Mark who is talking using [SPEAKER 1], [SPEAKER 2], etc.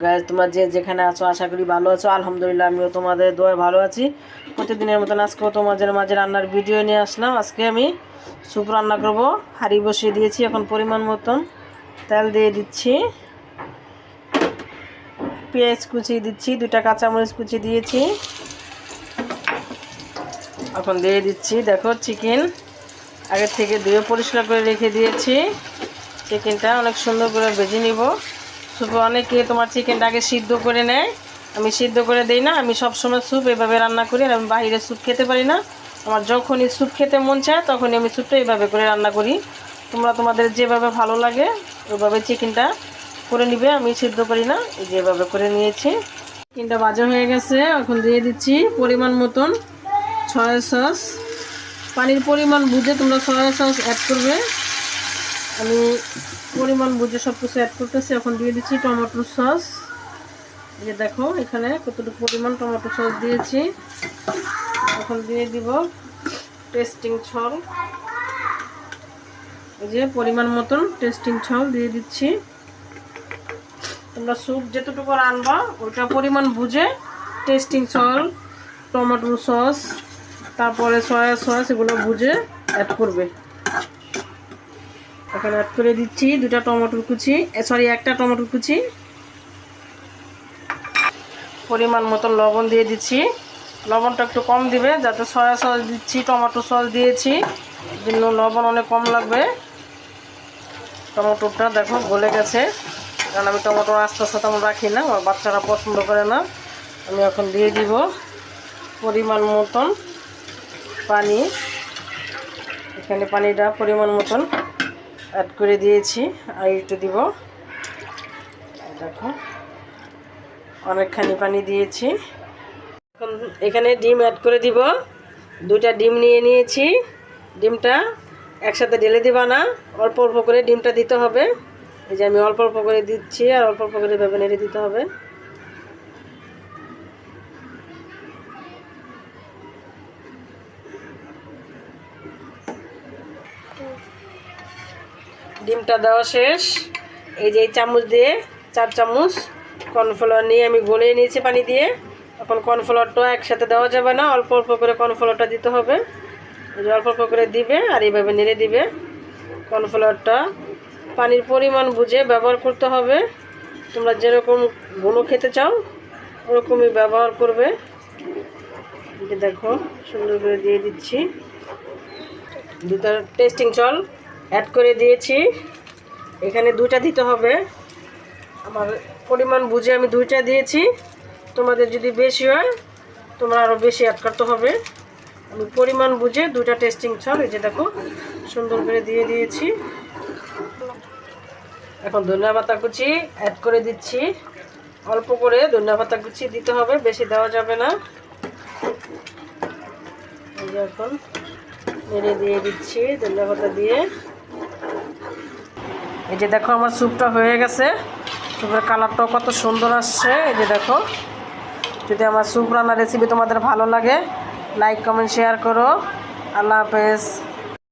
[SPEAKER 1] Guys, তোমরা যে যেখানে আছো আশা করি ভালো আছো। আলহামদুলিল্লাহ আমিও তোমাদের দোয়ায় ভালো আছি। প্রতিদিনের মতন আজকেও তোমাদের মাঝে রান্নার ভিডিও নিয়ে আসলাম। আজকে আমি স্যুপ রান্না করব। হাঁড়ি বসিয়ে দিয়েছি, এখন পরিমাণ মতন তেল দিয়ে দিচ্ছি, পেঁয়াজ কুচি দিচ্ছি, 2টা কাঁচামরিচ কুচি দিয়েছি। এখন দিয়ে দিচ্ছি, দেখো চিকেন আগের থেকে ধুয়ে পরিষ্কার করে রেখে দিয়েছি। চিকেনটা অনেক সুন্দর করে ভেজে নিব। স্যুপে অনেকে তোমার চিকেনটা আগে সিদ্ধ করে নেয়, আমি সিদ্ধ করে দিই না। আমি সবসময় স্যুপ এভাবে রান্না করি, আমি বাইরে স্যুপ খেতে পারি না। আমার যখনই স্যুপ খেতে মন চায় তখনই আমি স্যুপটা এইভাবে করে রান্না করি। তোমরা তোমাদের যেভাবে ভালো লাগে ওইভাবে চিকেনটা করে নিবে, আমি সিদ্ধ করি না, এই যেভাবে করে নিয়েছি। চিকেনটা ভাজা হয়ে গেছে, এখন দিয়ে দিচ্ছি পরিমাণ মতন সয়া সস। পানির পরিমাণ বুঝে তোমরা সয়া সস অ্যাড করবে। আমি পরিমাণ বুঝে সব কিছু অ্যাড করতেছি। এখন দিয়ে দিচ্ছি টমেটো সস। এই যে দেখো এখানে কতটুকু পরিমাণ টমেটো সস দিয়েছি। এখন দিয়ে দিব টেস্টিং সল্ট, এই যে পরিমাণ মতন টেস্টিং সল্ট দিয়ে দিচ্ছি। তোমরা স্যুপ যতটুকু রান্না ওইটা পরিমাণ বুঝে টেস্টিং সল্ট, টমেটো সস, তারপরে সয়া সস এগুলো বুঝে অ্যাড করবে। এখন অ্যাড করে দিচ্ছি 2টা টমেটোর কুচি, একটা টমেটোর কুচি। পরিমাণ মতন লবণ দিয়ে দিচ্ছি। লবণটা একটু কম দিবে, যাতে সয়া সস দিচ্ছি, টমেটো সস দিয়েছি, জন্য লবণ অনেক কম লাগবে। টমেটোটা দেখো গলে গেছে, কারণ আমি টমেটো আস্তে আস্তে তেমন রাখি না, আমার বাচ্চারা পছন্দ করে না। আমি এখন দিয়ে দিব পরিমাণ মতন পানি। এখানে পানিটা পরিমাণ মতন অ্যাড করে দিয়েছি, আর একটু দিব। দেখো অনেকখানি পানি দিয়েছি। এখন এখানে ডিম অ্যাড করে দিব। 2টা ডিম নিয়ে নিয়েছি। ডিমটা একসাথে ঢেলে দিবা না, অল্প অল্প করে ডিমটা দিতে হবে। এই যে আমি অল্প অল্প করে দিচ্ছি, আর অল্প অল্প করে ভেবে নেড়ে দিতে হবে। ডিমটা দেওয়া শেষ। এই যে এই চামচ দিয়ে 4 চামচ কর্নফ্লাওয়ার নিয়ে আমি গলিয়ে নিয়েছি পানি দিয়ে। এখন কর্নফ্লাওয়ারটা একসাথে দেওয়া যাবে না, অল্প অল্প করে কর্নফ্লাওয়ারটা দিতে হবে। এই যে অল্প অল্প করে দিবে, আর এইভাবে নেড়ে দিবে। কর্নফ্লাওয়ারটা পানির পরিমাণ বুঝে ব্যবহার করতে হবে। তোমরা যেরকম ঘন খেতে চাও ওরকমই ব্যবহার করবে। দেখো সুন্দর করে দিয়ে দিচ্ছি। 2টা টেস্টিং সল্ট অ্যাড করে দিয়েছি। এখানে 2টা দিতে হবে, আমার পরিমাণ বুঝে আমি 2টা দিয়েছি। তোমাদের যদি বেশি হয় তোমরা আরও বেশি অ্যাড করতে হবে। আমি পরিমাণ বুঝে 2টা টেস্টিং সল্ট এই যে দেখো সুন্দর করে দিয়ে দিয়েছি। এখন ধনিয়া পাতা কুচি অ্যাড করে দিচ্ছি। অল্প করে ধনিয়া পাতা কুচি দিতে হবে, বেশি দেওয়া যাবে না। এই যে এখন নেড়ে দিয়ে দিচ্ছি ধনিয়া পাতা দিয়ে। এই যে দেখো আমার স্যুপটা হয়ে গেছে, স্যুপের কালারটাও কত সুন্দর আসছে। এই যে দেখো, যদি আমার স্যুপ রান্নার রেসিপি তোমাদের ভালো লাগে লাইক কমেন্ট শেয়ার করো। আল্লাহ হাফেজ।